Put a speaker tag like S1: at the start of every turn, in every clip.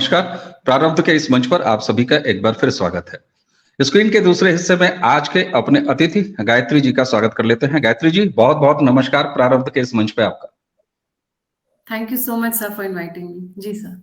S1: नमस्कार। प्रारब्ध के इस मंच पर आप सभी का एक बार फिर स्वागत है। स्क्रीन के दूसरे हिस्से में आज के अपने अतिथि गायत्री जी का स्वागत कर लेते हैं। गायत्री जी, बहुत बहुत नमस्कार प्रारब्ध के इस मंच पे आपका।
S2: Thank you so much sir for inviting me. जी सर।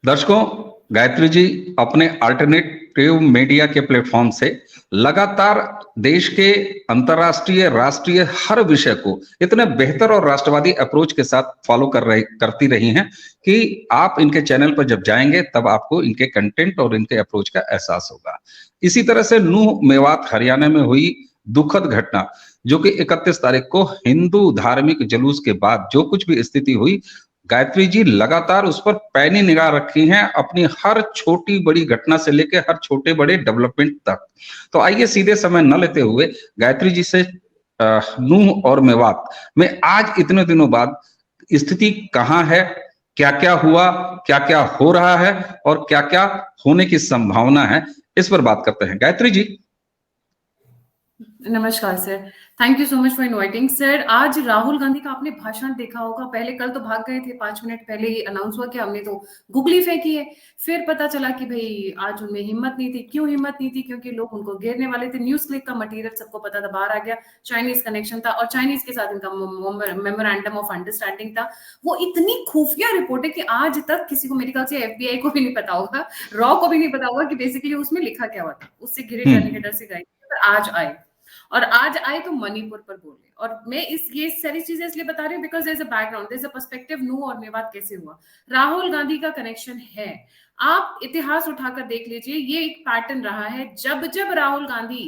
S1: दर्शकों, गायत्री जी अपने अल्टरनेटिव मीडिया के प्लेटफॉर्म से लगातार देश के अंतर्राष्ट्रीय राष्ट्रीय हर विषय को इतने बेहतर और राष्ट्रवादी अप्रोच के साथ फॉलो करती रही हैं कि आप इनके चैनल पर जब जाएंगे तब आपको इनके कंटेंट और इनके अप्रोच का एहसास होगा। इसी तरह से नूह मेवात हरियाणा में हुई दुखद घटना, जो कि 31 तारीख को हिंदू धार्मिक जुलूस के बाद जो कुछ भी स्थिति हुई, गायत्री जी लगातार उस पर पैनी निगाह रखी हैं, अपनी हर छोटी बड़ी घटना से लेकर हर छोटे बड़े डेवलपमेंट तक। तो आइए सीधे समय न लेते हुए गायत्री जी से नूह और मेवात में आज इतने दिनों बाद स्थिति कहाँ है, क्या क्या हुआ, क्या क्या हो रहा है और क्या क्या होने की संभावना है, इस पर बात करते हैं। गायत्री जी,
S2: नमस्कार sir, thank you so much for inviting sir. आज राहुल गांधी का आपने भाषण देखा होगा। पहले कल तो भाग गए थे, 5 मिनट पहले ही अनाउंस हुआ कि हमने तो गुगली फेंकी है। फिर पता चला कि भाई आज उनमें हिम्मत नहीं थी। क्यों हिम्मत नहीं थी? क्योंकि लोग उनको घेरने वाले थे। न्यूज क्लिक का मटेरियल सबको पता था, बाहर आ गया। चाइनीज कनेक्शन था और चाइनीज के साथ इनका मेमोरेंडम ऑफ अंडरस्टैंडिंग था। वो इतनी खुफिया रिपोर्ट है कि आज तक किसी को, मेरे ख्याल से एफबीआई को भी नहीं पता होगा, रॉ को भी नहीं पता होगा कि बेसिकली उसमें लिखा क्या हुआ था। उससे घिरे जाने के डर से गए, आज आए। और आज आए तो मणिपुर पर बोले। और मैं ये सारी चीजें इसलिए बता रही हूँ because there is a background, there is a perspective. Nuh और मेवात कैसे हुआ, राहुल गांधी का कनेक्शन है। आप इतिहास उठाकर देख लीजिए, ये एक पैटर्न रहा है। जब जब राहुल गांधी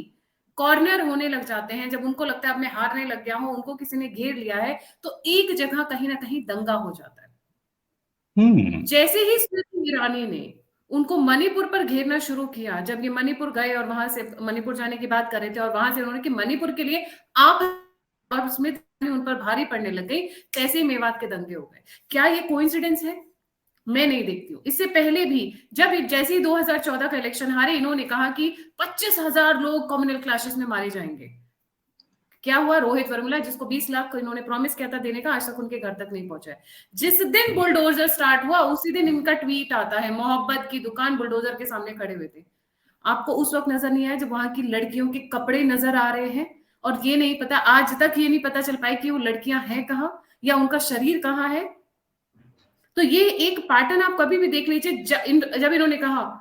S2: कॉर्नर होने लग जाते हैं, जब उनको लगता है अब मैं हारने लग गया हूं, उनको किसी ने घेर लिया है, तो एक जगह कहीं ना कहीं दंगा हो जाता है। जैसे ही स्मृति ईरानी ने उनको मणिपुर पर घेरना शुरू किया, जब ये मणिपुर गए और वहां से मणिपुर जाने की बात कर रहे थे और वहां से उन्होंने कि मणिपुर के लिए आप और स्मृति उन पर भारी पड़ने लग गई, तैसे ही मेवात के दंगे हो गए। क्या ये कोइंसिडेंस है? मैं नहीं देखती हूँ। इससे पहले भी जब जैसे ही 2014 का इलेक्शन हारे, इन्होंने कहा कि 25,000 लोग कम्युनल क्लैशेस में मारे जाएंगे। क्या हुआ? रोहित वर्मुला, जिसको 20 लाख इन्होंने प्रॉमिस किया था देने का, आज तक उनके घर तक नहीं पहुंचा है। जिस दिन बुलडोजर स्टार्ट हुआ उसी दिन इनका ट्वीट आता है, मोहब्बत की दुकान बुलडोजर के सामने खड़े हुए थे। आपको उस वक्त नजर नहीं आया जब वहां की लड़कियों के कपड़े नजर आ रहे हैं और ये नहीं पता, आज तक ये नहीं पता चल पाए कि वो लड़कियां हैं कहाँ या उनका शरीर कहाँ है। तो ये एक पैटर्न आप कभी भी देख लीजिए। जब इन्होंने कहा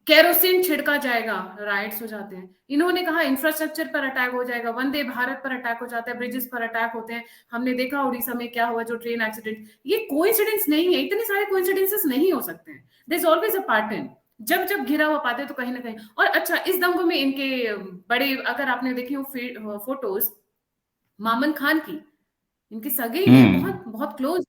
S2: केरोसिन छिड़का जाएगा, राइट्स हो जाते हैं। इन्होंने कहा इंफ्रास्ट्रक्चर पर अटैक हो जाएगा, वंदे भारत पर अटैक हो जाता है, ब्रिजेस पर अटैक होते हैं। हमने देखा उड़ीसा में क्या हुआ, जो ट्रेन एक्सीडेंट। ये कोइंसिडेंस नहीं है, इतने सारे कोइंसिडेंसेस नहीं हो सकते हैं। There is always a pattern. जब जब घिरा हुआ पाते तो कहीं ना कहीं। और अच्छा, इस दंगों में इनके बड़े, अगर आपने देखी हो फोटोज मामन खान की, इनके सगे ही हैं, बहुत बहुत क्लोज।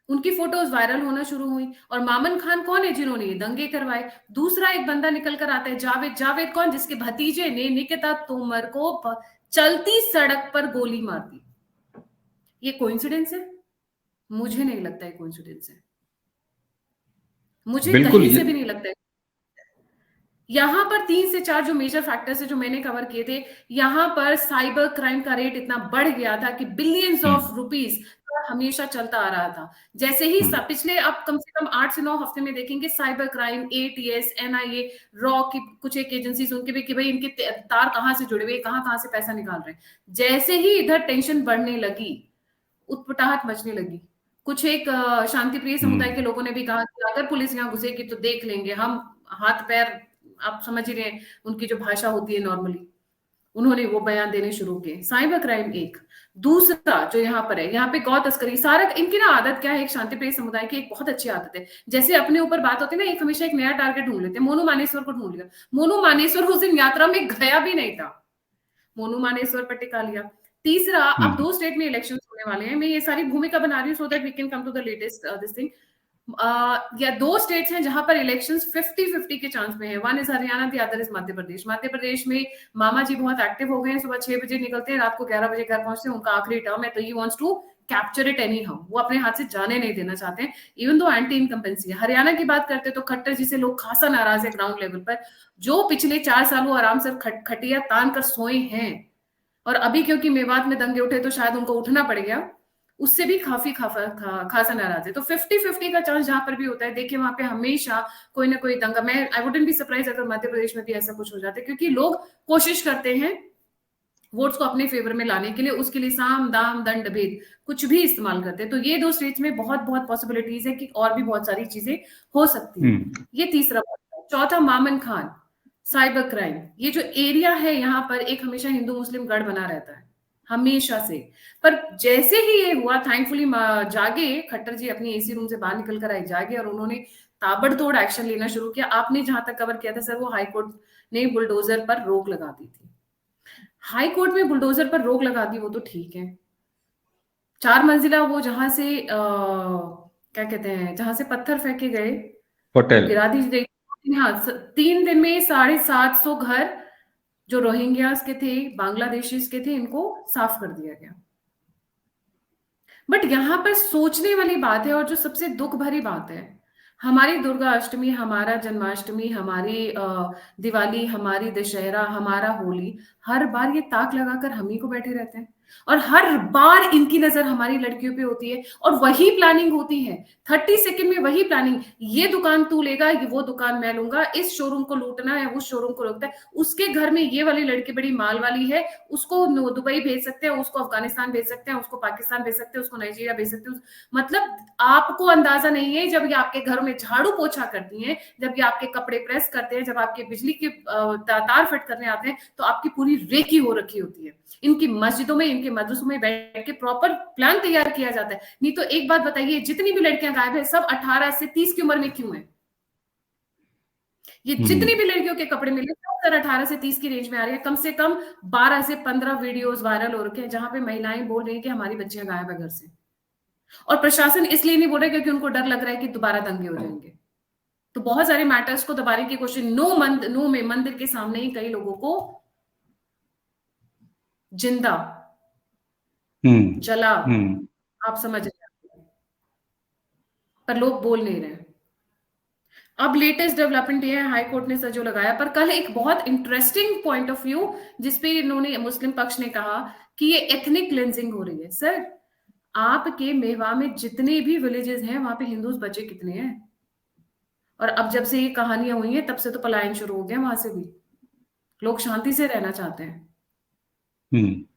S2: उनकी फोटोज वायरल होना शुरू हुई। और मामन खान कौन है? जिन्होंने ये दंगे करवाए। दूसरा एक बंदा निकल कर आता है, जावेद। जावेद कौन? जिसके भतीजे ने निकिता तोमर को चलती सड़क पर गोली मार दी। ये कोइंसिडेंस है? मुझे नहीं लगता है कोइंसिडेंस है। मुझे
S1: बिल्कुल
S2: कहीं से भी नहीं लगता है। यहां पर 3 से 4 जो मेजर फैक्टर्स है जो मैंने कवर किए थे। यहां पर साइबर क्राइम का रेट इतना बढ़ गया था कि बिलियंस ऑफ रुपीस हमेशा चलता आ रहा था। जैसे ही पिछले आप कम से कम 8 से 9 हफ्ते में देखेंगे, cyber crime, ATS, NIA, raw की कुछ एक एजेंसीज, उनके भी कि भाई इनके तार कहां से जुड़े हुए, कहां से पैसा निकाल रहे हैं। जैसे ही इधर टेंशन बढ़ने लगी, उत्पटाहट मचने लगी। कुछ एक शांति प्रिय समुदाय के लोगों ने भी कहा कि अगर पुलिस यहाँ घुसेगी तो देख लेंगे हम, हाथ पैर, आप समझ ही रहे हैं उनकी जो भाषा होती है नॉर्मली, उन्होंने वो बयान देने शुरू किए। साइबर क्राइम एक। दूसरा जो यहाँ पर है, यहाँ पे गौ तस्करी। सारा इनकी ना आदत क्या है, एक शांति प्रिय समुदाय की एक बहुत अच्छी आदत है, जैसे अपने ऊपर बात होती है ना, एक हमेशा एक नया टारगेट ढूंढ लेते हैं। मोनू मानेश्वर को ढूंढ लिया। मोनू मानेश्वर उस दिन यात्रा में गया भी नहीं था, मोनू मानेश्वर पर टिका लिया। तीसरा, अब 2 स्टेट में इलेक्शन होने वाले हैं। मैं ये सारी भूमिका बना रही हूँ so that we can come to the latest this thing. या 2 स्टेट्स हैं जहां पर इलेक्शंस 50-50 के चांस में है। One is Haryana, the other is Madhya Pradesh. Madhya Pradesh में मामा जी बहुत एक्टिव हो गए हैं। सुबह 6 बजे निकलते हैं, रात को 11 बजे घर पहुंचते हैं। उनका आखिरी टर्म है, तो he wants to capture it anyhow. वो अपने हाथ से जाने नहीं देना चाहते हैं, इवन दो एंटी इनकम्पेंसी है। हरियाणा की बात करते तो खट्टर जी से लोग खासा नाराज है ग्राउंड लेवल पर, जो पिछले 4 सालों आराम से खटिया तान कर सोए हैं। और अभी क्योंकि मेवात में दंगे उठे तो शायद उनको उठना पड़ गया। उससे भी खासा नाराज है। तो 50-50 का चांस जहां पर भी होता है, देखिए वहां पे हमेशा कोई ना कोई दंगा। मैं आई वुडंट बी सरप्राइज अगर मध्य प्रदेश में भी ऐसा कुछ हो जाता है, क्योंकि लोग कोशिश करते हैं वोट्स को अपने फेवर में लाने के लिए, उसके लिए साम दाम दंड भेद कुछ भी इस्तेमाल करते हैं। तो ये दो स्टेट्स में बहुत बहुत पॉसिबिलिटीज है कि और भी बहुत सारी चीजें हो सकती हैं। ये तीसरा बात है। चौथा, मामन खान, साइबर क्राइम। ये जो एरिया है यहाँ पर एक हमेशा हिंदू मुस्लिम गढ़ बना रहता है, हमेशा से। पर जैसे ही ये हुआ, थैंकफुली जागे खट्टर जी, अपनी एसी रूम से बाहर निकल कर आए, जागे, और उन्होंने ताबड़तोड़ एक्शन लेना शुरू किया। आपने जहां तक कवर किया था सर, वो हाईकोर्ट ने बुलडोजर पर रोक लगा दी थी। हाई कोर्ट में बुलडोजर पर रोक लगा दी, वो तो ठीक है। 4 मंजिला वो जहां से क्या कहते हैं, जहां से पत्थर फेंके गए,
S1: होटल
S2: गिरा दी गई। हाँ, 3 दिन में 750 घर जो रोहिंग्यास के थे, बांग्लादेशीज के थे, इनको साफ कर दिया गया। बट यहाँ पर सोचने वाली बात है, और जो सबसे दुख भरी बात है, हमारी दुर्गा अष्टमी, हमारा जन्माष्टमी, हमारी दिवाली, हमारी दशहरा, हमारा होली, हर बार ये ताक लगाकर हम ही को बैठे रहते हैं, और हर बार इनकी नजर हमारी लड़कियों पे होती है, और वही प्लानिंग होती है 30 सेकंड में, वही प्लानिंग। ये दुकान तू लेगा, ये वो दुकान मैं लूंगा, इस शोरूम को लूटना है, उस शोरूम को लूटना है, उसके घर में ये वाली लड़की बड़ी माल वाली है, उसको दुबई भेज सकते हैं, उसको अफगानिस्तान भेज सकते हैं, उसको पाकिस्तान भेज सकते हैं, उसको नाइजीरिया भेज सकते हैं। मतलब आपको अंदाजा नहीं है, जब ये आपके घरों में झाड़ू पोछा करती हैं, जब ये आपके कपड़े प्रेस करते हैं, जब आपके बिजली के तार फिट करने आते हैं, तो आपकी पूरी रेकी हो रखी होती है। इनकी मस्जिदों में, इनके मदरसों में बैठ के प्रॉपर प्लान तैयार किया जाता है। नहीं तो एक बात बताइए, जितनी भी लड़कियां गायब है, सब 18 से 30 की उम्र में क्यों है? ये जितनी भी लड़कियों के कपड़े मिले, सब 18 से 30 की रेंज में आ रही है। कम से कम 12 से 15 वीडियोस वायरल हो रखे हैं, जहां पे महिलाएं बोल रही हैं कि हमारी बच्चियां गायब है घर से। और प्रशासन इसलिए नहीं बोल रहा क्योंकि उनको डर लग रहा है कि दोबारा दंगे हो जाएंगे। तो बहुत सारे मैटर्स को दबाने की कोशिश, नो में मंदिर के सामने ही कई लोगों को जिंदा जला, आप समझ रहे हैं, पर लोग बोल नहीं रहे। अब लेटेस्ट डेवलपमेंट ये है, हाई कोर्ट ने सजो लगाया। पर कल एक बहुत इंटरेस्टिंग पॉइंट ऑफ व्यू जिसपे इन्होंने, मुस्लिम पक्ष ने कहा कि ये एथनिक क्लेंजिंग हो रही है। सर, आपके मेवा में जितने भी विलेजेस हैं, वहां पे हिंदूज बचे कितने हैं? और अब जब से ये कहानियां हुई हैं, तब से तो पलायन शुरू हो गया वहां से भी। लोग शांति से रहना चाहते हैं।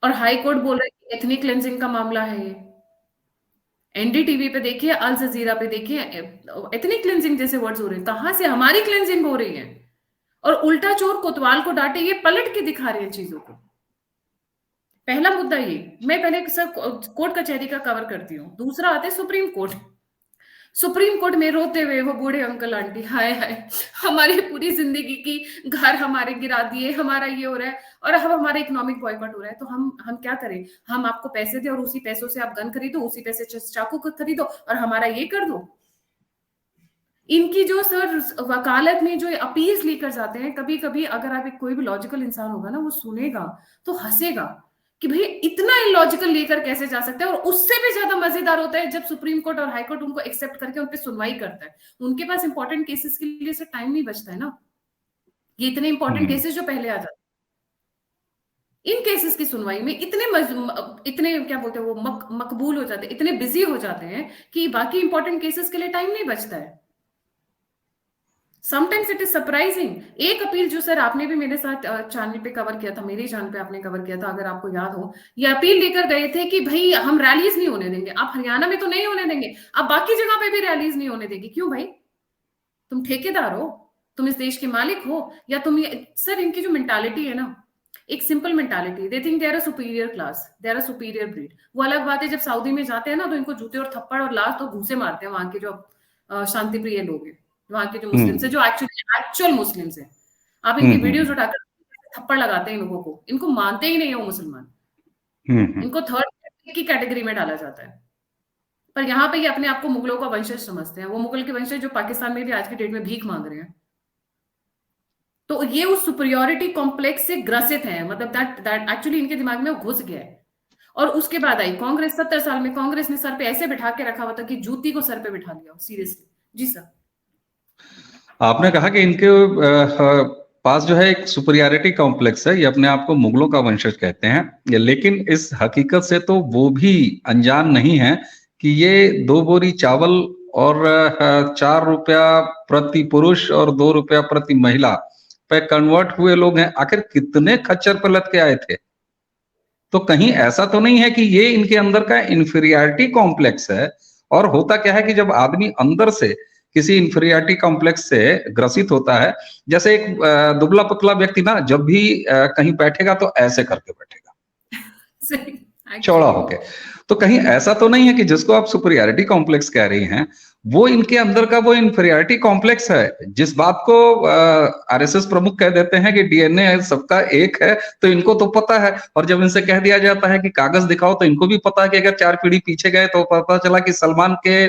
S2: और हाई कोर्ट बोल रहा है कि एथनिक क्लेंजिंग का मामला है ये। एनडीटीवी पे देखिए, अल जजीरा पे देखिए, एथनिक क्लेंजिंग जैसे वर्ड्स हो रहे हैं। कहां से हमारी क्लेंजिंग हो रही है? और उल्टा चोर कोतवाल को डांटे, ये पलट के दिखा रहे हैं चीजों को। पहला मुद्दा ये, मैं पहले सर कोर्ट कचहरी का कवर करती हूँ। दूसरा आता है सुप्रीम कोर्ट। सुप्रीम कोर्ट में रोते हुए वो बूढ़े अंकल आंटी, हाय हाय, हमारी पूरी जिंदगी की घर हमारे गिरा दिए, हमारा ये हो रहा है, और अब हमारा इकोनॉमिक बॉयकॉट हो रहा है। तो हम क्या करें? हम आपको पैसे दे और उसी पैसों से आप गन खरीदो, उसी पैसे चाकू को खरीदो और हमारा ये कर दो। इनकी जो सर वकालत में जो अपील्स लेकर जाते हैं, कभी कभी अगर आप कोई भी लॉजिकल इंसान होगा ना, वो सुनेगा तो हंसेगा कि भाई इतना इलॉजिकल लेकर कैसे जा सकते हैं। और उससे भी ज्यादा मजेदार होता है जब सुप्रीम कोर्ट और हाई कोर्ट उनको एक्सेप्ट करके उनपे सुनवाई करता है। उनके पास इंपॉर्टेंट केसेस के लिए से टाइम नहीं बचता है ना। ये इतने इंपॉर्टेंट केसेस जो पहले आ जाते हैं, इन केसेस की सुनवाई में इतने क्या बोलते हैं वो मकबूल हो जाते हैं, इतने बिजी हो जाते हैं कि बाकी इंपॉर्टेंट केसेस के लिए टाइम नहीं बचता है। Sometimes it is surprising. एक अपील जो सर आपने भी मेरे साथ चैनल पे कवर किया था, मेरे चैनल पे आपने कवर किया था, अगर आपको याद हो, ये अपील लेकर गए थे कि भाई हम रैलीज नहीं होने देंगे। आप हरियाणा में तो नहीं होने देंगे, आप बाकी जगह पे भी रैलीज नहीं होने देंगे। क्यों भाई? तुम ठेकेदार हो, तुम इस देश के मालिक हो, या तुम सर इनकी जो मेंटालिटी है ना, एक simple mentality, they think they are a superior class, they are a superior breed. वो अलग बात है जब सऊदी में जाते हैं ना, तो इनको जूते और थप्पड़ और लात तो घूसे मारते हैं वहां के जो शांति प्रिय लोग हैं, वहां के जो मुस्लिम है, जो एक्चुअल मुस्लिम है। आप इनकी वीडियोस उठाकर थप्पड़ लगाते हैं लोगों को, इनको मानते ही नहीं है वो मुसलमान। इनको थर्ड की कैटेगरी में डाला जाता है। पर यहाँ पे ये अपने आप को मुगलों का वंशज समझते हैं, वो मुगल के वंशज जो पाकिस्तान में भी आज की डेट में भीख मांग रहे हैं। तो ये उस सुपीरियोरिटी कॉम्प्लेक्स से ग्रसित है, मतलब दैट एक्चुअली इनके दिमाग में वो घुस गया है। और उसके बाद आई कांग्रेस। 70 साल में कांग्रेस ने सर पे ऐसे बिठा के रखा हुआ था कि जूती को सर पे बिठा लिया। सीरियसली जी सर।
S1: आपने कहा कि इनके पास जो है एक सुपरियरिटी कॉम्प्लेक्स है, ये अपने आप को मुगलों का वंशज कहते हैं, लेकिन इस हकीकत से तो वो भी अनजान नहीं है कि ये 2 बोरी चावल और 4 रुपया प्रति पुरुष और 2 रुपया प्रति महिला पे कन्वर्ट हुए लोग हैं। आखिर कितने खच्चर पलट के आए थे? तो कहीं ऐसा तो नहीं है कि ये इनके अंदर का इंफीरियरिटी कॉम्प्लेक्स है? और होता क्या है कि जब आदमी अंदर से किसी इंफीरियरिटी कॉम्प्लेक्स से ग्रसित होता है, जैसे एक दुबला पतला व्यक्ति ना जब भी कहीं बैठेगा तो ऐसे करके बैठेगा, चौड़ा
S2: एक्चुअली
S1: होके। तो कहीं ऐसा तो नहीं है कि जिसको आप सुपरियरिटी कॉम्प्लेक्स कह रही हैं, वो इनके अंदर का वो इंफीरियरिटी कॉम्प्लेक्स है, जिस बात को आरएसएस प्रमुख कह देते हैं कि डीएनए सबका एक है, तो इनको तो पता है। और जब इनसे कह दिया जाता है कि कागज दिखाओ, तो इनको भी पता है कि अगर 4 पीढ़ी पीछे गए तो पता चला कि सलमान के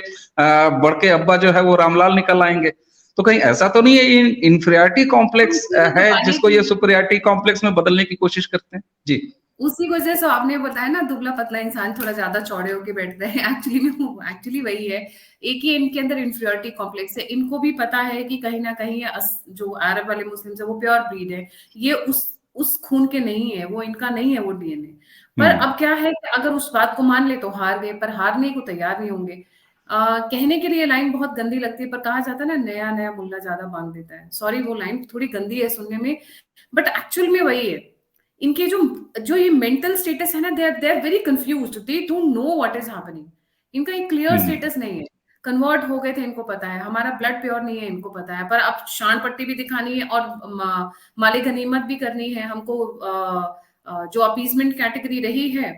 S1: बड़के अब्बा जो है वो रामलाल निकल आएंगे। तो कहीं ऐसा तो नहीं है ये इंफीरियरिटी कॉम्प्लेक्स है जिसको ये सुपरियरिटी कॉम्प्लेक्स में बदलने की कोशिश करते हैं? जी।
S2: उसी वजह से आपने बताया ना, दुबला पतला इंसान थोड़ा ज्यादा चौड़े होके बैठते हैं। एक्चुअली वही है, एक ही इनके अंदर इंफीरियरिटी कॉम्प्लेक्स है। इनको भी पता है कि कहीं ना कहीं जो अरब वाले मुस्लिम है वो प्योर ब्रीड है, ये उस खून के नहीं है, वो इनका नहीं है वो डीएनए। पर अब क्या है कि अगर उस बात को मान ले तो हार गए, पर हारने को तैयार नहीं होंगे। कहने के लिए लाइन बहुत गंदी लगती है, पर कहा जाता है ना, नया नया मुल्ला ज्यादा बांध देता है। सॉरी, वो लाइन थोड़ी गंदी है सुनने में, बट एक्चुअल में वही है। इनके जो ये मेंटल स्टेटस है ना, they are very confused, they don't know what is happening. इनका एक क्लियर स्टेटस नहीं है। कन्वर्ट हो गए थे, इनको पता है हमारा ब्लड प्योर नहीं है, इनको पता है, पर अब शान पट्टी भी दिखानी है और माले गनीमत भी करनी है हमको। जो अपीजमेंट कैटेगरी रही है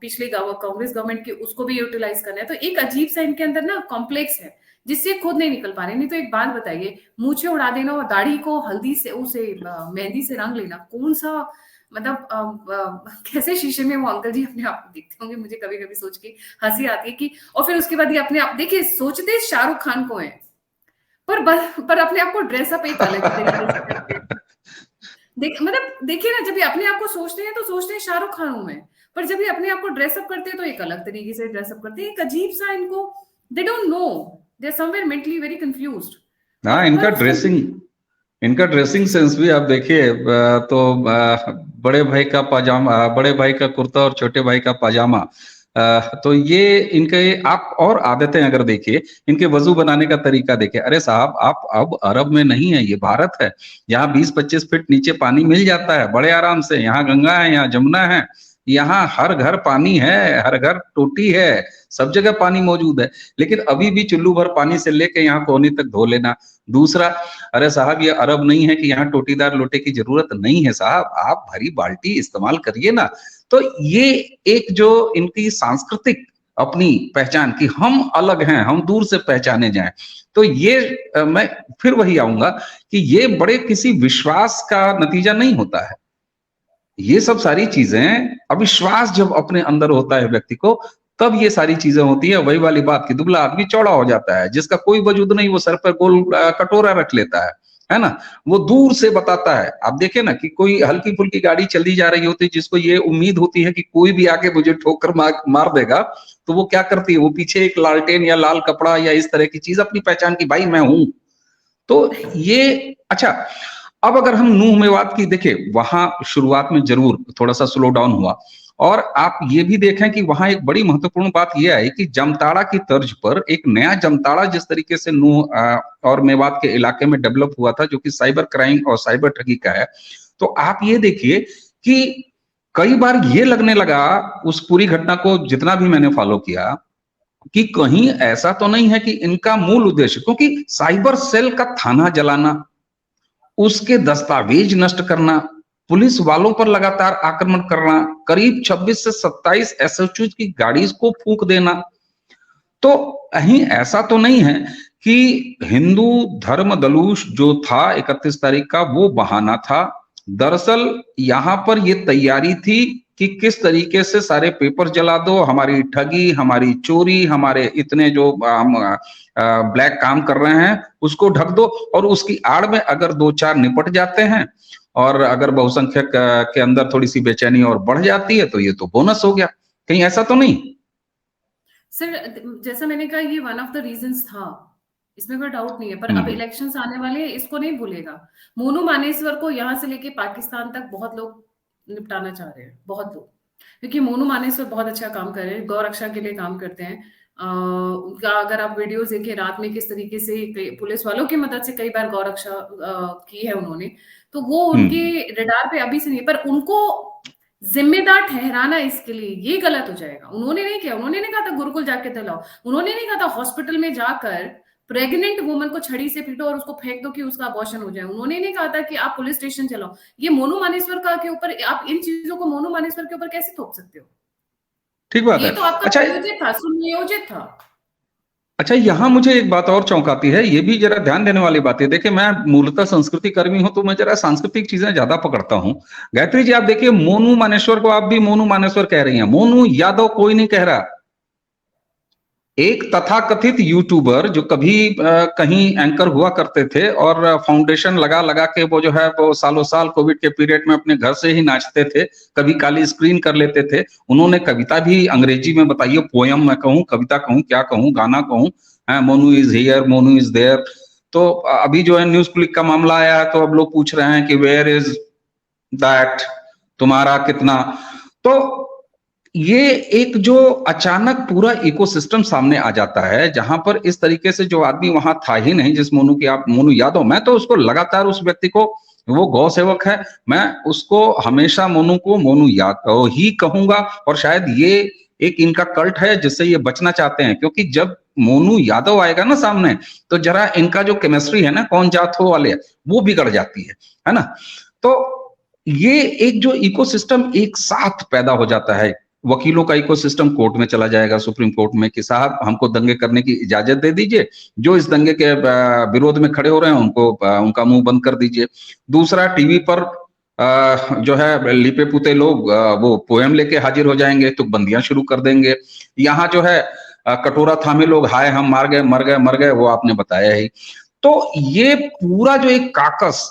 S2: पिछली कांग्रेस गवर्नमेंट की, उसको भी यूटिलाइज करना है। तो एक अजीब सा इनके अंदर ना कॉम्प्लेक्स है, जिससे खुद नहीं निकल पा रहे। नहीं तो एक बात बताइए, मूछे उड़ा देना और दाढ़ी को हल्दी से उसे मेहंदी से रंग लेना, कौन सा मतलब कैसे शीशे में वो अंकल जी अपने आप को दिखते होंगे, मुझे कभी कभी सोच के हंसी आती है कि। और फिर उसके बाद ये अपने आप देखिए, सोचते शाहरुख खान को है, पर अपने आप को ड्रेसअप एक अलग तरीके से करते हैं। मतलब देखिए ना, जब ये अपने आप को सोचते हैं तो सोचते हैं शाहरुख खान हूं मैं, पर जब ये अपने आप को ड्रेसअप करते हैं तो एक अलग तरीके से ड्रेसअप करते हैं। एक अजीब सा इनको, they don't know, they are somewhere mentally very confused.
S1: हाँ, इनका ड्रेसिंग सेंस भी आप देखिए, तो बड़े भाई का पाजामा, बड़े भाई का कुर्ता और छोटे भाई का पाजामा, तो ये इनके आप और आदतें अगर देखिए, इनके वजू बनाने का तरीका देखिए। अरे साहब, आप अब अरब में नहीं है, ये भारत है। यहाँ 20-25 फीट नीचे पानी मिल जाता है बड़े आराम से। यहाँ गंगा है, यहाँ जमुना है, यहाँ हर घर पानी है, हर घर टोटी है, सब जगह पानी मौजूद है। लेकिन अभी भी चुल्लू भर पानी से लेके यहाँ कोहनी तक धो लेना। दूसरा, अरे साहब, ये अरब नहीं है कि यहाँ टोटीदार लोटे की जरूरत नहीं है साहब, आप भरी बाल्टी इस्तेमाल करिए ना। तो ये एक जो इनकी सांस्कृतिक अपनी पहचान की, हम अलग हैं, हम दूर से पहचाने जाएं, तो ये मैं फिर वही आऊंगा कि ये बड़े किसी विश्वास का नतीजा नहीं होता है। ये सब सारी चीजें, अविश्वास जब अपने अंदर होता है व्यक्ति को, तब ये सारी चीजें होती है। वही वाली बात कि दुबला आदमी चौड़ा हो जाता है, जिसका कोई वजूद नहीं, वो सर पर गोल कटोरा रख लेता है ना। वो दूर से बताता है। आप देखें ना कि कोई हल्की फुल्की गाड़ी चली जा रही होती है, जिसको ये उम्मीद होती है कि कोई भी आके मुझे ठोकर मार देगा, तो वो क्या करती है, वो पीछे एक लालटेन या लाल कपड़ा या इस तरह की चीज अपनी पहचान की, भाई मैं हूं। तो ये अच्छा, अब अगर हम नूह मेवात की देखें, वहां शुरुआत में जरूर थोड़ा सा स्लो डाउन हुआ। और आप ये भी देखें कि वहां एक बड़ी महत्वपूर्ण बात यह आई कि जमताड़ा की तर्ज पर एक नया जमताड़ा जिस तरीके से नूह और मेवात के इलाके में डेवलप हुआ था, जो कि साइबर क्राइम और साइबर ठगी का है। तो आप ये देखिए कि कई बार ये लगने लगा उस पूरी घटना को जितना भी मैंने फॉलो किया, कि कहीं ऐसा तो नहीं है कि इनका मूल उद्देश्य, क्योंकि साइबर सेल का थाना जलाना, उसके दस्तावेज नष्ट करना, पुलिस वालों पर लगातार आक्रमण करना, करीब 26 से 27 एसएचओ की गाड़ी को फूंक देना, तो कहीं ऐसा तो नहीं है कि हिंदू धर्म दलूष जो था 31 तारीख का, वो बहाना था। दरअसल यहां पर ये तैयारी थी कि किस तरीके से सारे पेपर जला दो, हमारी ठगी, हमारी चोरी, हमारे इतने जो हम ब्लैक काम कर रहे हैं उसको ढक दो, और उसकी आड़ में अगर 2-4 निपट जाते हैं और अगर बहुसंख्यक के अंदर थोड़ी सी बेचैनी और बढ़ जाती है, तो ये तो बोनस हो गया। कहीं ऐसा तो नहीं?
S2: सर, जैसा मैंने कहा, ये वन ऑफ द रीजंस था इसमें कोई डाउट नहीं है, पर अब इलेक्शंस आने वाले हैं, इसको नहीं भूलेगा। मोनू मानेसर को यहाँ से लेके पाकिस्तान तक बहुत लोग निपटाना चाह रहे हैं, बहुत लोग, क्योंकि मोनू मानेसर बहुत अच्छा काम कर रहे हैं, गौ रक्षा के लिए काम करते हैं। उनका अगर आप वीडियोस देखें रात में किस तरीके से पुलिस वालों की मदद से कई बार गौ रक्षा की है उन्होंने, तो वो उनके रडार पे अभी से नहीं, पर उनको जिम्मेदार ठहराना इसके लिए ये गलत हो जाएगा। उन्होंने नहीं किया, उन्होंने नहीं कहा था गुरुकुल जाके दिलाओ, उन्होंने नहीं कहा था हॉस्पिटल में जाकर प्रेग्नेंट वुमन को छड़ी से पीटो और उसको फेंक दो कि उसका अबॉर्शन हो जाए, उन्होंने नहीं कहा था कि आप पुलिस स्टेशन चलाओ। ये मोनू मानेसर का के ऊपर आप इन चीजों को मोनू मानेसर के ऊपर कैसे थोप सकते हो?
S1: ठीक बात
S2: ये
S1: है।
S2: तो आपका
S1: अच्छा,
S2: नियोजित था, सुनियोजित था।
S1: अच्छा, यहाँ मुझे एक बात और चौंकाती है, ये भी जरा ध्यान देने वाली बात है। देखिए, मैं मूलतः संस्कृति कर्मी हूं, तो मैं जरा सांस्कृतिक चीजें ज्यादा पकड़ता हूं। गायत्री जी, आप देखिए, मोनू मानेश्वर को आप भी मोनू मानेश्वर कह रही हैं, मोनू यादव कोई नहीं कह रहा। एक तथाकथित यूट्यूबर जो कभी कहीं एंकर हुआ करते थे और फाउंडेशन लगा लगा के वो जो है वो सालों साल कोविड के पीरियड में अपने घर से ही नाचते थे, कभी काली स्क्रीन कर लेते थे। उन्होंने कविता भी अंग्रेजी में, बताइए, पोयम मैं कहूं, कविता कहूं, क्या कहूं, गाना कहूं, Monu is here, Monu is there. तो अभी जो है न्यूज क्लिक का मामला आया है, तो अब लोग पूछ रहे हैं कि वेयर इज दैट, तुम्हारा कितना। तो ये एक जो अचानक पूरा इकोसिस्टम सामने आ जाता है, जहां पर इस तरीके से जो आदमी वहां था ही नहीं, जिस मोनू की आप, मोनू यादव, मैं तो उसको लगातार, उस व्यक्ति को, वो गौ सेवक है, मैं उसको हमेशा मोनू को मोनू यादव ही कहूंगा। और शायद ये एक इनका कल्ट है जिससे ये बचना चाहते हैं, क्योंकि जब मोनू यादव आएगा ना सामने, तो जरा इनका जो केमिस्ट्री है ना, कौन जात हो वाले, वो बिगड़ जाती है ना। तो ये एक जो इकोसिस्टम एक साथ पैदा हो जाता है, वकीलों का इकोसिस्टम कोर्ट में चला जाएगा, सुप्रीम कोर्ट में, कि साहब हमको दंगे करने की इजाजत दे दीजिए, जो इस दंगे के विरोध में खड़े हो रहे हैं उनको उनका मुंह बंद कर दीजिए। दूसरा, टीवी पर जो है लिपे पुते लोग वो पोएम लेके हाजिर हो जाएंगे, तो बंदियां शुरू कर देंगे। यहाँ जो है कटोरा थामे लोग, हाय हम मार गए, मर गए, मर गए, वो आपने बताया ही। तो ये पूरा जो एक काकस,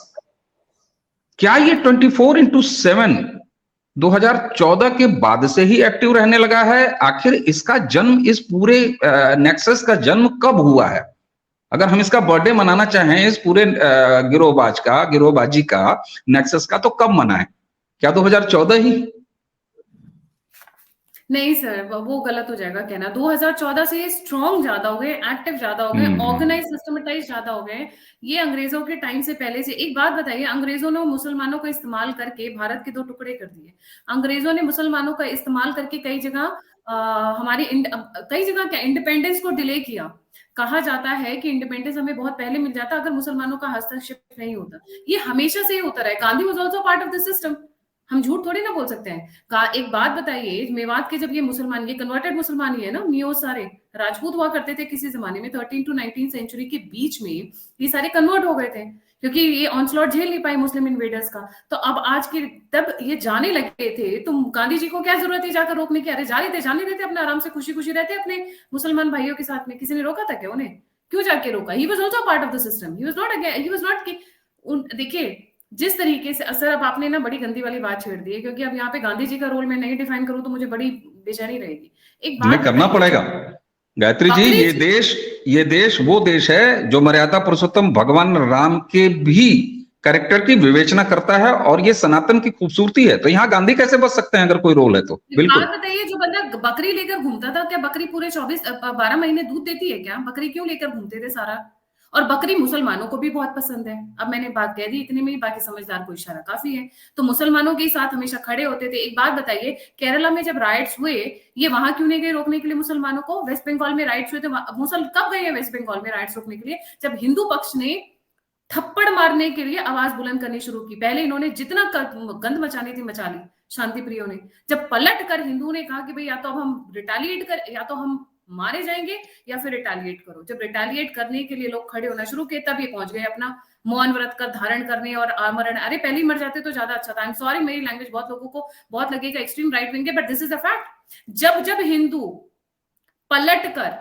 S1: क्या ये 24/7 2014 के बाद से ही एक्टिव रहने लगा है? आखिर इसका जन्म, इस पूरे नेक्सस का जन्म कब हुआ है? अगर हम इसका बर्थडे मनाना चाहें, इस पूरे गिरोहबाजी का, नेक्सस का, तो कब मनाएं? क्या 2014 ही?
S2: नहीं सर, वो गलत हो जाएगा कहना। 2014 से ये स्ट्रॉन्ग ज्यादा हो गए, एक्टिव ज्यादा हो गए, ऑर्गेनाइज सिस्टमेटाइज ज्यादा हो गए। ये अंग्रेजों के टाइम से पहले से। एक बात बताइए, अंग्रेजों ने मुसलमानों को इस्तेमाल करके भारत के दो टुकड़े कर दिए। अंग्रेजों ने मुसलमानों का इस्तेमाल करके कई जगह हमारी कई जगह क्या इंडिपेंडेंस को डिले किया। कहा जाता है कि इंडिपेंडेंस हमें बहुत पहले मिल जाता अगर मुसलमानों का हस्तक्षेप नहीं होता। ये हमेशा से ही होता रहा है। Gandhi was also part of the system, हम झूठ थोड़ी ना बोल सकते हैं। एक बात बताइए, मेवात के जब ये मुसलमान, ये कन्वर्टेड मुसलमान ही है ना, मियो सारे राजपूत हुआ करते थे किसी जमाने में, 13 to 19 सेंचुरी के बीच में ये सारे कन्वर्ट हो गए थे, क्योंकि ये ऑनस्लॉट झेल नहीं पाए मुस्लिम इन्वेडर्स का। तो अब आज के, तब ये जाने लगे थे, तो गांधी जी को क्या जरूरत थी जाकर रोकने की? अरे जा रहे थे, जाने देते, अपना आराम से खुशी खुशी रहते अपने मुसलमान भाइयों के साथ में। किसी ने रोका था क्या उन्हें? क्यों जाके रोका? He was also part of the system, he was not. देखिए, जिस तरीके से, सर अब आपने ना बड़ी गंदी वाली बात छेड़ दी है, क्योंकि अब यहाँ पे गांधी जी का रोल मैं नहीं डिफाइन करूं तो मुझे बड़ी बेचैनी रहेगी। एक बात
S1: करना पड़ेगा गायत्री जी। ये देश वो देश है जो मर्यादा पुरुषोत्तम भगवान राम के भी कैरेक्टर की विवेचना करता है, और ये सनातन की खूबसूरती है। तो यहाँ गांधी कैसे बच सकते हैं अगर कोई रोल है तो? बिल्कुल।
S2: बात बताइए, जो बंदा बकरी लेकर घूमता था, क्या बकरी पूरे 12 महीने दूध देती है क्या? बकरी क्यों लेकर घूमते थे सारा? और बकरी मुसलमानों को भी बहुत पसंद है। अब मैंने बात कह दी इतने में ही, बाकी समझदार को इशारा काफी है। तो मुसलमानों के साथ हमेशा खड़े होते थे। एक बात बताइए, केरला में जब राइट्स हुए, ये वहां क्यों नहीं गए रोकने के लिए मुसलमानों को? वेस्ट बंगाल में राइट्स हुए थे, कब गए हैं वेस्ट बंगाल में राइट्स रोकने के लिए? जब हिंदू पक्ष ने थप्पड़ मारने के लिए आवाज बुलंद करनी शुरू की। पहले इन्होंने जितना गंद मचानी थी मचा ली शांति प्रियो ने। जब पलट कर हिंदू ने कहा कि भाई या तो अब हम रिटेलिएट कर, या तो हम मारे जाएंगे या फिर रिटेलिएट करो, जब रिटेलिएट करने के लिए लोग खड़े होना शुरू किए, तब ये पहुंच गए अपना मौन व्रत का धारण करने और आमरण। अरे पहले ही मर जाते तो ज्यादा अच्छा था। आई एम सॉरी, मेरी लैंग्वेज बहुत लोगों को बहुत लगेगा एक्सट्रीम राइट विंग है, but this is the fact. जब जब हिंदू पलट कर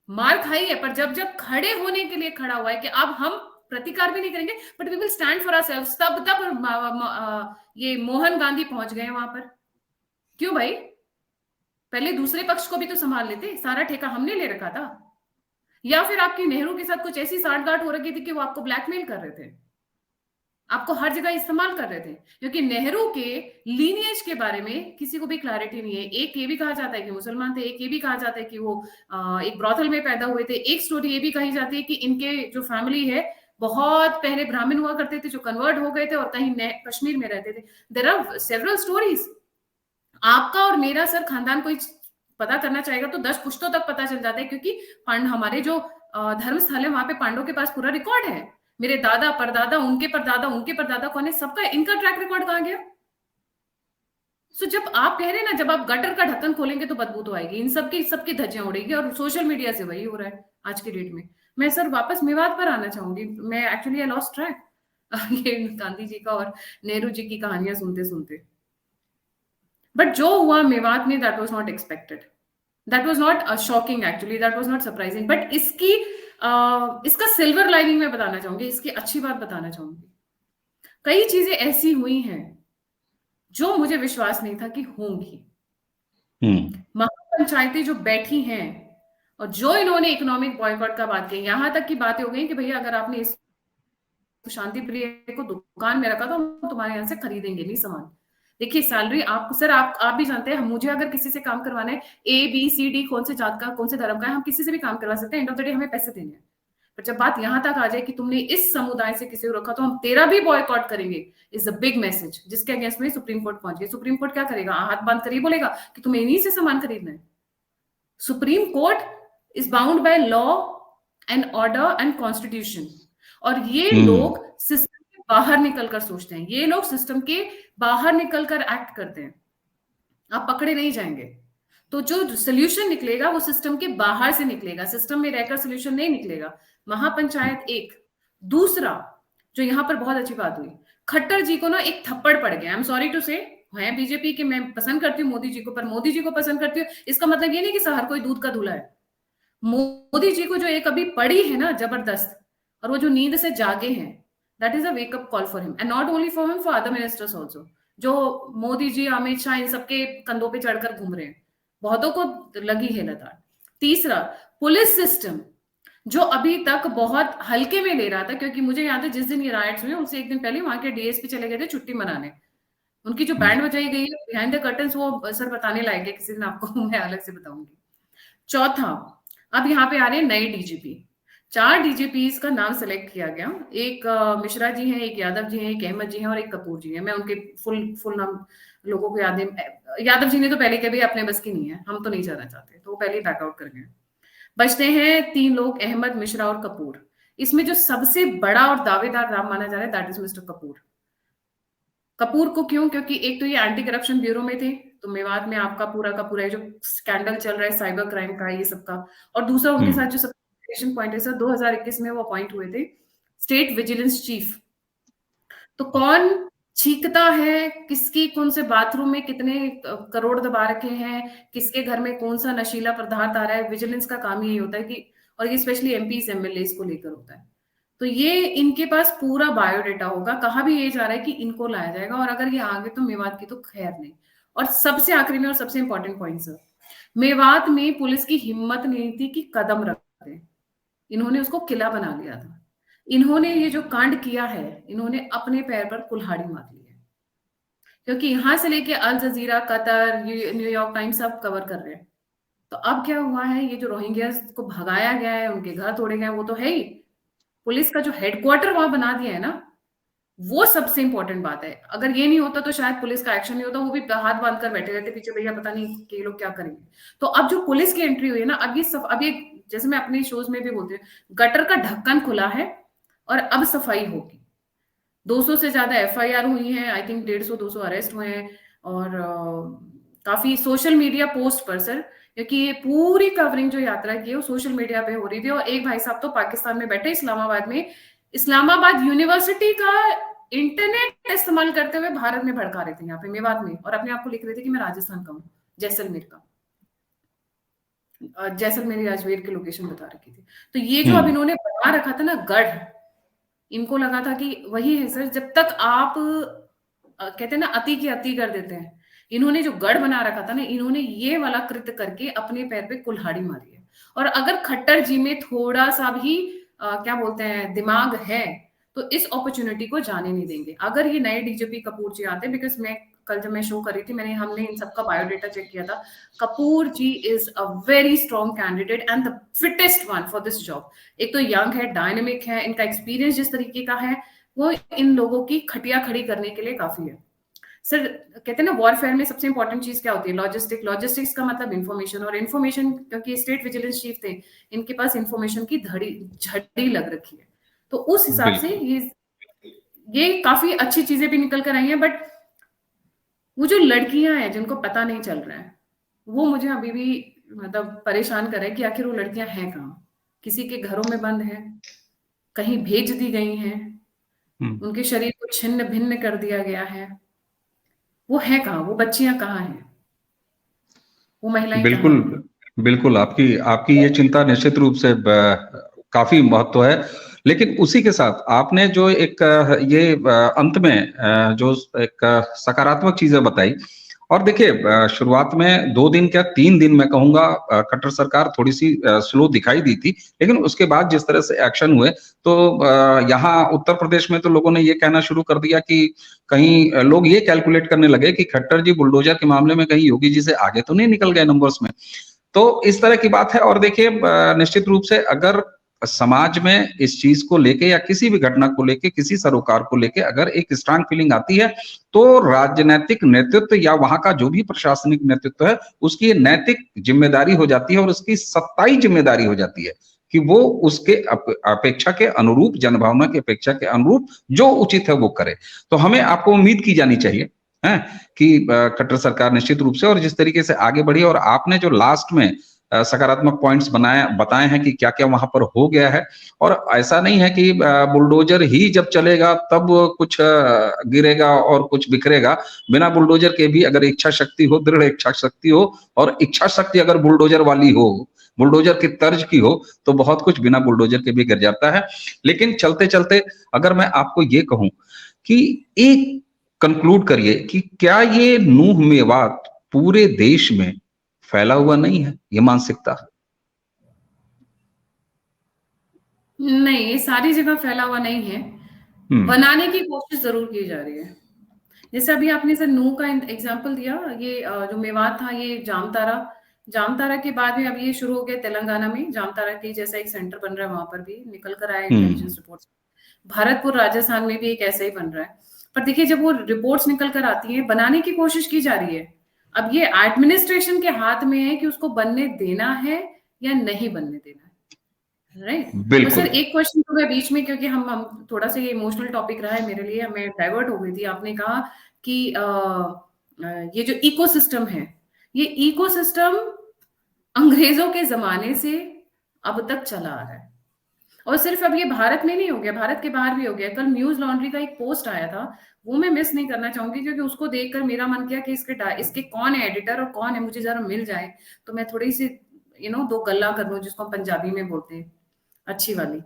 S2: मार खाई है, पर जब जब खड़े होने के लिए खड़ा हुआ है कि अब हम प्रतिकार भी नहीं करेंगे, but we will stand for ourselves, तब ये मोहन गांधी पहुंच गए वहां पर। क्यों भाई? पहले दूसरे पक्ष को भी तो संभाल लेते, सारा ठेका हमने ले रखा था। या फिर आपकी नेहरू के साथ कुछ ऐसी साठगांठ हो रखी थी कि वो आपको ब्लैकमेल कर रहे थे, आपको हर जगह इस्तेमाल कर रहे थे? क्योंकि नेहरू के लीनिएज के बारे में किसी को भी क्लैरिटी नहीं है। एक ये भी कहा जाता है कि मुसलमान थे, एक ये भी कहा जाता है कि वो एक ब्रॉथल में पैदा हुए थे, एक स्टोरी ये भी कही जाती है कि इनके जो फैमिली है बहुत पहले ब्राह्मण हुआ करते थे जो कन्वर्ट हो गए थे और कहीं कश्मीर में रहते थे। There are several stories. आपका और मेरा सर खानदान कोई पता करना चाहेगा तो 10 पुश्तों तक पता चल जाता है, क्योंकि हमारे जो धर्म स्थल है वहां पे पांडवों के पास पूरा रिकॉर्ड है। मेरे दादा परदादा उनके परदादा कौन है, सबका इनका ट्रैक रिकॉर्ड कहां गया? सो जब आप कह रहे हैं ना, जब आप गटर का ढक्कन खोलेंगे तो बदबू तो आएगी, इन सबकी धज्जियां उड़ेगी, और सोशल मीडिया से वही हो रहा है आज के डेट में। मैं सर वापस मेवात पर आना चाहूंगी। मैं एक्चुअली आई लॉस्ट ट्रैक ये गांधी जी का और नेहरू जी की कहानियां सुनते सुनते। बट जो हुआ मेवात में, that was not expected, that was not shocking, actually that was not surprising. But इसका सिल्वर लाइनिंग मैं बताना चाहूंगी, इसकी अच्छी बात बताना चाहूंगी। कई चीजें ऐसी हुई हैं जो मुझे विश्वास नहीं था कि होंगी। महापंचायतें जो बैठी हैं और जो इन्होंने इकोनॉमिक बॉयकॉट का बात की, यहां तक की बातें हो गई कि भैया अगर आपने इस शांति प्रिय को दुकान में रखा तो हम तुम्हारे यहाँ से खरीदेंगे नहीं सामान। देखिए सैलरी आप सर आप भी जानते हैं, मुझे अगर किसी से काम करवाना है, ABCD कौन से जात का कौन से धर्म का है, हम किसी से भी काम करवा सकते हैं, एंड ऑफ द डे हमें पैसे देने हैं। पर जब बात यहां तक आ जाए कि तुमने इस समुदाय से किसी को रखा तो हम तेरा भी बॉयकॉट करेंगे, इज अ बिग मैसेज, जिसके अगेंस्ट में सुप्रीम कोर्ट पहुंच गए। सुप्रीम कोर्ट क्या करेगा? हाथ बांध कर ये बोलेगा कि तुम्हें इन्हीं से सामान खरीदना है? Supreme court is bound by law and order and constitution, और ये लोग सिस्टम के बाहर निकलकर सोचते हैं, ये लोग सिस्टम के बाहर निकलकर एक्ट करते हैं। आप पकड़े नहीं जाएंगे। तो जो सोल्यूशन निकलेगा वो सिस्टम के बाहर से निकलेगा, सिस्टम में रहकर सोल्यूशन नहीं निकलेगा। महापंचायत एक। दूसरा जो यहां पर बहुत अच्छी बात हुई, खट्टर जी को ना एक थप्पड़ पड़ गया। आई एम सॉरी टू से, है बीजेपी के, मैं पसंद करती हूँ मोदी जी को, पर मोदी जी को पसंद करती हूँ इसका मतलब ये नहीं कि हर कोई दूध का धुला है। मोदी जी को जो एक अभी पड़ी है ना जबरदस्त, और वो जो नींद से जागे हैं, that is a wake up call for him, and not only for him, for other ministers also, जो मोदी जी अमित शाह इन सबके कंधों पे चढ़कर घूम रहे हैं। बहुतों को लगी है लताड़। तीसरा, पुलिस सिस्टम जो अभी तक बहुत हल्के में ले रहा था, क्योंकि मुझे याद है जिस दिन ये राइट्स हुए उनसे एक दिन पहले वहां के DSP चले गए थे छुट्टी मनाने। उनकी जो बैंड बजाई गई है बिहाइंड द कर्टन्स, वो सर बताने लायक है, किसी दिन आपको मैं अलग से बताऊंगी। चौथा, अब यहाँ पे आ रहे हैं नए DGP। 4 DGPs का नाम सेलेक्ट किया गया। एक मिश्रा जी हैं, एक यादव जी हैं, एक अहमद जी हैं और एक कपूर जी हैं। मैं उनके फुल नाम लोगों को याद है। यादव जी ने तो पहले कभी अपने बस की नहीं है, हम तो नहीं जाना चाहते, तो वो पहले ही बैकआउट कर गए। बचते हैं 3 लोग, अहमद, मिश्रा और कपूर। इसमें जो सबसे बड़ा और दावेदार नाम माना जा रहा है that is mister Kapoor. Kapoor को क्यों? क्योंकि एक तो ये एंटी करप्शन ब्यूरो में थे, तो मेवात में आपका पूरा का पूरा जो स्कैंडल चल रहा है साइबर क्राइम का, ये सबका, और दूसरा उनके साथ जो सबसे पॉइंट है सर, 2021 में वो अपॉइंट हुए थे स्टेट विजिलेंस चीफ। तो कौन छींकता है, किसकी कौन से बाथरूम में कितने करोड़ दबा रखे हैं, किसके घर में कौन सा नशीला पदार्थ आ रहा है, विजिलेंस का काम यही होता है कि, और ये स्पेशली MPs MLAs को लेकर होता है। तो ये इनके पास पूरा बायोडेटा होगा, कहा भी ये जा रहा है कि इनको लाया जाएगा, और अगर ये आ गए तो मेवात की तो खैर नहीं। और सबसे आखिरी में और सबसे इंपॉर्टेंट पॉइंट सर, मेवात में पुलिस की हिम्मत नहीं थी कि कदम रख दे, इन्होंने उसको किला बना लिया था। इन्होंने ये जो कांड किया है, इन्होंने अपने पैर पर कुल्हाड़ी मार ली है, क्योंकि यहां से लेके अल जजीरा, कतर, न्यूयॉर्क टाइम्स सब कवर कर रहे हैं। तो अब क्या हुआ है, ये जो रोहिंग्या को भगाया गया है, उनके घर तोड़े गए, वो तो है ही, पुलिस का जो हेडक्वार्टर वहां बना दिया है ना, वो सबसे इंपॉर्टेंट बात है। अगर ये नहीं होता तो शायद पुलिस का एक्शन नहीं होता, वो भी हाथ बांध कर बैठे रहते पीछे, भैया पता नहीं कि ये लोग क्या करेंगे। तो अब जो पुलिस की एंट्री हुई है ना, अब ये जैसे मैं अपने शोज में भी बोलती हूँ, गटर का ढक्कन खुला है और अब सफाई होगी। 200 से ज्यादा FIR हुई है, आई थिंक 150-200 अरेस्ट हुए हैं, और काफी सोशल मीडिया पोस्ट पर सर, क्योंकि ये पूरी कवरिंग जो यात्रा की है वो सोशल मीडिया पे हो रही थी, और एक भाई साहब तो पाकिस्तान में बैठे इस्लामाबाद में, इस्लामाबाद यूनिवर्सिटी का इंटरनेट इस्तेमाल करते हुए भारत में भड़का रहे थे यहाँ पे मेवात में, और अपने आप को लिख रहे थे कि मैं राजस्थान का हूँ, जैसलमेर का। जैसलमेर अजमेर की लोकेशन बता रखी थी। तो ये जो अब इन्होंने बना रखा था ना गढ़, इनको लगा था कि वही है सर, जब तक आप कहते हैं ना अति की अति कर देते हैं, इन्होंने जो गढ़ बना रखा था ना, इन्होंने ये वाला कृत्य करके अपने पैर पे कुल्हाड़ी मारी है। और अगर खट्टर जी में थोड़ा सा भी क्या बोलते हैं दिमाग है तो इस अपॉर्चुनिटी को जाने नहीं देंगे। अगर ये नए डीजीपी कपूर जी आते, बिकॉज मैं कल जब मैं शो कर रही थी हमने इन सबका बायोडेटा चेक किया था, Kapoor ji is a very strong candidate and the fittest one for this job. एक तो यंग है, डायनेमिक है, इनका एक्सपीरियंस जिस तरीके का है वो इन लोगों की खटिया खड़ी करने के लिए काफी है। सर कहते हैं ना वॉरफेयर में सबसे इंपॉर्टेंट चीज क्या होती है? लॉजिस्टिक्स का मतलब इन्फॉर्मेशन, और इन्फॉर्मेशन क्योंकि स्टेट विजिलेंस चीफ थे, इनके पास इन्फॉर्मेशन की झड़ी लग रखी है। तो उस हिसाब से
S1: बिल्कुल
S2: ये काफी अच्छी चीजें भी निकल कर आई हैं। बट वो जो लड़कियां हैं जिनको पता नहीं चल रहा है वो मुझे अभी भी मतलब परेशान कर रहा है कि आखिर वो लड़कियां हैं कहाँ? किसी के घरों में बंद है, कहीं भेज दी गई हैं, उनके शरीर को छिन्न भिन्न कर दिया गया है, वो है कहाँ? वो बच्चियां कहाँ हैं? वो महिलाएं कहाँ
S1: बिल्कुल
S2: हैं?
S1: बिल्कुल आपकी आपकी ये चिंता निश्चित रूप से काफी महत्व है। लेकिन उसी के साथ आपने जो एक ये अंत में जो एक सकारात्मक चीजें बताई, और देखिए शुरुआत में 2 दिन क्या 3 दिन मैं कहूंगा खट्टर सरकार थोड़ी सी स्लो दिखाई दी थी, लेकिन उसके बाद जिस तरह से एक्शन हुए तो यहाँ उत्तर प्रदेश में तो लोगों ने ये कहना शुरू कर दिया कि कहीं लोग ये कैलकुलेट करने लगे कि खट्टर जी बुलडोजर के मामले में कहीं योगी जी से आगे तो नहीं निकल गए नंबर्स में। तो इस तरह की बात है। और देखिए निश्चित रूप से अगर समाज में इस चीज को लेके या किसी भी घटना को लेके किसी सरोकार को लेके अगर एक स्ट्रांग फीलिंग आती है तो राजनीतिक नेतृत्व या वहां का जो भी प्रशासनिक नेतृत्व है उसकी नैतिक जिम्मेदारी हो जाती है और उसकी सत्ताई जिम्मेदारी हो जाती है कि वो उसके अपेक्षा के अनुरूप, जनभावना की अपेक्षा के अनुरूप जो उचित है वो करे। तो हमें आपको उम्मीद की जानी चाहिए है कि खट्टर सरकार निश्चित रूप से और जिस तरीके से आगे बढ़ी, और आपने जो लास्ट में सकारात्मक पॉइंट्स बताए हैं कि क्या क्या वहां पर हो गया है। और ऐसा नहीं है कि बुलडोजर ही जब चलेगा तब कुछ गिरेगा और कुछ बिखरेगा। बिना बुलडोजर के भी अगर इच्छा शक्ति हो, दृढ़ इच्छा शक्ति हो, और इच्छा शक्ति अगर बुलडोजर वाली हो, बुलडोजर की तर्ज की हो, तो बहुत कुछ बिना बुलडोजर के भी गिर जाता है। लेकिन चलते चलते अगर मैं आपको ये कहूं कि एक कंक्लूड करिए कि क्या ये नूह मेवात पूरे देश में फैला हुआ नहीं है ये मानसिकता?
S2: नहीं, ये सारी जगह फैला हुआ नहीं है, बनाने की कोशिश जरूर की जा रही है। जैसे अभी आपने सर नूह का एग्जांपल दिया, ये जो मेवात था, ये जामतारा के बाद में अब ये शुरू हो गया तेलंगाना में, जामतारा की जैसा एक सेंटर बन रहा है, वहां पर भी निकल कर आया इंटेलिजेंस रिपोर्ट्स। भरतपुर राजस्थान में भी एक ऐसा ही बन रहा है। पर देखिए जब वो रिपोर्ट्स निकल कर आती हैं, बनाने की कोशिश की जा रही है। अब ये एडमिनिस्ट्रेशन के हाथ में है कि उसको बनने देना है या नहीं बनने देना है, राइट? और सर
S1: बिल्कुल
S2: एक क्वेश्चन तो मैं बीच में, क्योंकि हम थोड़ा सा ये इमोशनल टॉपिक रहा है मेरे लिए, मैं डाइवर्ट हो गई थी। आपने कहा कि ये जो इकोसिस्टम है, ये इकोसिस्टम अंग्रेजों के जमाने से अब तक चला आ रहा है, और सिर्फ अब ये भारत में नहीं हो गया, भारत के बाहर भी हो गया। कल न्यूज लॉन्ड्री का एक पोस्ट आया था, वो मैं मिस नहीं करना चाहूंगी, क्योंकि उसको देखकर मेरा मन किया कि इसके कौन है एडिटर और कौन है, मुझे जरा मिल जाए तो मैं थोड़ी सी दो गल्ला कर लूं, जिसको हम पंजाबी में बोलते हैं, अच्छी वाली।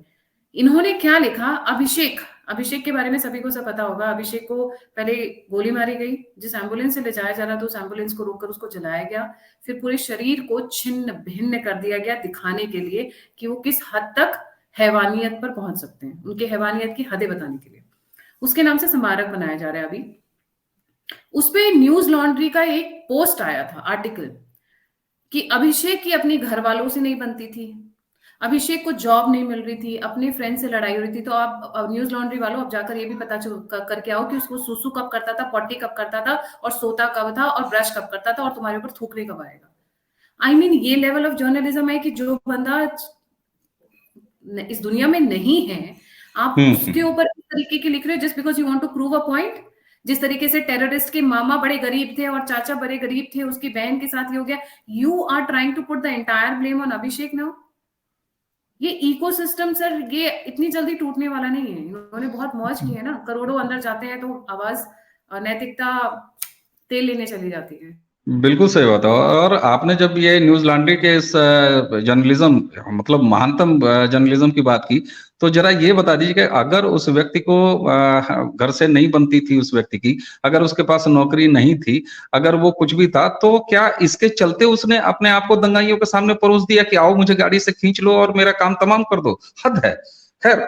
S2: इन्होंने क्या लिखा, अभिषेक के बारे में सभी को सब पता होगा। अभिषेक को पहले गोली मारी गई, जिस एम्बुलेंस से ले जाया जा रहा था उस एम्बुलेंस को रोककर उसको जलाया गया, फिर पूरे शरीर को छिन्न भिन्न कर दिया गया, दिखाने के लिए कि वो किस हद तक हैवानियत पर पहुंच सकते हैं, उनके हैवानियत की हदें बताने के लिए उसके नाम से स्मारक बनाया जा रहा है अभी। उस पे न्यूज लॉन्ड्री का एक पोस्ट आया था, आर्टिकल, कि अभिषेक की अपनी घर वालों से नहीं बनती थी, अभिषेक को जॉब नहीं मिल रही थी, अपने फ्रेंड से लड़ाई हो रही थी। तो आप न्यूज लॉन्ड्री वालों अब जाकर ये भी पता करके आओ कि उसको सुसु कब करता था, पॉटी कब करता था, और सोता कब था, और ब्रश कब करता था, और तुम्हारे ऊपर थूकने कब आएगा। आई मीन ये लेवल ऑफ जर्नलिज्म है कि जो बंदा इस दुनिया में नहीं है, आप उसके ऊपर इस तरीके की लिख रहे हो just because you want to prove a point. जिस तरीके से टेररिस्ट के मामा बड़े गरीब थे और चाचा बड़े गरीब थे, उसकी बहन के साथ ये हो गया। You are trying to put the entire blame on Abhishek now. ये इकोसिस्टम सर ये इतनी जल्दी टूटने वाला नहीं है। इन्होंने बहुत मौज की है ना, करोड़ों अंदर जाते हैं तो आवाज नैतिकता तेल लेने चली जाती है।
S1: बिल्कुल सही बात है। और आपने जब ये न्यूज़ लॉन्ड्री के इस जर्नलिज्म मतलब महानतम जर्नलिज्म की बात की, तो ज़रा ये बता दीजिए कि अगर उस व्यक्ति को घर से नहीं बनती थी उस व्यक्ति की, अगर उसके पास नौकरी नहीं थी, अगर वो कुछ भी था, तो क्या इसके चलते उसने अपने आप को दंगाइयों के सामने परोस दिया कि आओ मुझे गाड़ी से खींच लो और मेरा काम तमाम कर दो? हद है। खैर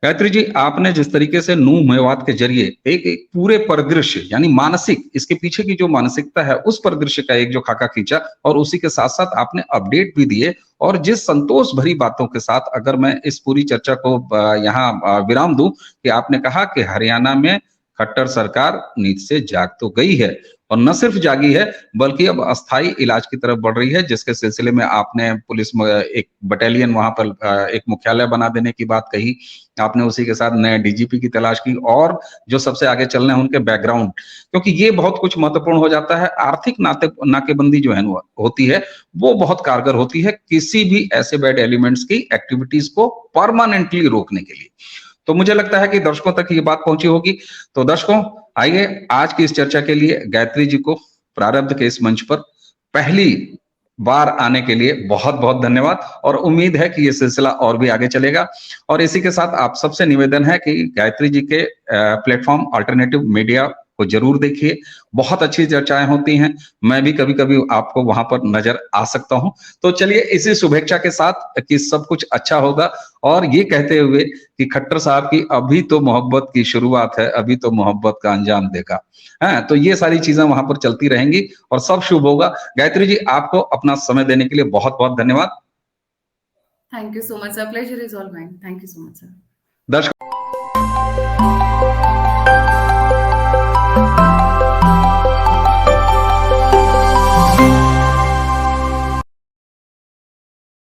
S1: गायत्री जी, आपने जिस तरीके से नूह मेवात के जरिए एक पूरे परिदृश्य यानी मानसिक इसके पीछे की जो मानसिकता है उस परिदृश्य का एक जो खाका खींचा और उसी के साथ साथ आपने अपडेट भी दिए और जिस संतोष भरी बातों के साथ अगर मैं इस पूरी चर्चा को यहाँ विराम दूं कि आपने कहा कि हरियाणा में खट्टर सरकार नींद से जाग तो गई है और न सिर्फ जागी है बल्कि अब अस्थायी इलाज की तरफ बढ़ रही है, जिसके सिलसिले में आपने पुलिस में एक बटालियन वहां पर एक मुख्यालय बना देने की बात कही। आपने उसी के साथ नए डीजीपी की तलाश की और जो सबसे आगे चलने हैं उनके बैकग्राउंड, क्योंकि ये बहुत कुछ महत्वपूर्ण हो जाता है। आर्थिक नाकेबंदी जो है होती है वो बहुत कारगर होती है किसी भी ऐसे बैड एलिमेंट्स की एक्टिविटीज को परमानेंटली रोकने के लिए। तो मुझे लगता है कि दर्शकों तक ये बात पहुंची होगी। तो दर्शकों, आइए आज की इस चर्चा के लिए गायत्री जी को प्रारब्ध के इस मंच पर पहली बार आने के लिए बहुत बहुत धन्यवाद और उम्मीद है कि ये सिलसिला और भी आगे चलेगा। और इसी के साथ आप सबसे निवेदन है कि गायत्री जी के प्लेटफॉर्म अल्टरनेटिव मीडिया को जरूर देखिए, बहुत अच्छी चर्चाएं होती हैं। मैं भी कभी कभी आपको वहां पर नजर आ सकता हूं। तो चलिए इसी शुभेच्छा के साथ कि सब कुछ अच्छा होगा और ये कहते हुए कि खट्टर साहब की अभी तो मोहब्बत की शुरुआत है, अभी तो मोहब्बत का अंजाम देखा है, तो ये सारी चीजें वहां पर चलती रहेंगी और सब शुभ होगा। गायत्री जी, आपको अपना समय देने के लिए बहुत बहुत धन्यवाद।
S2: Thank you so much sir, pleasure is all mine. Thank you so much sir.
S1: दर्शक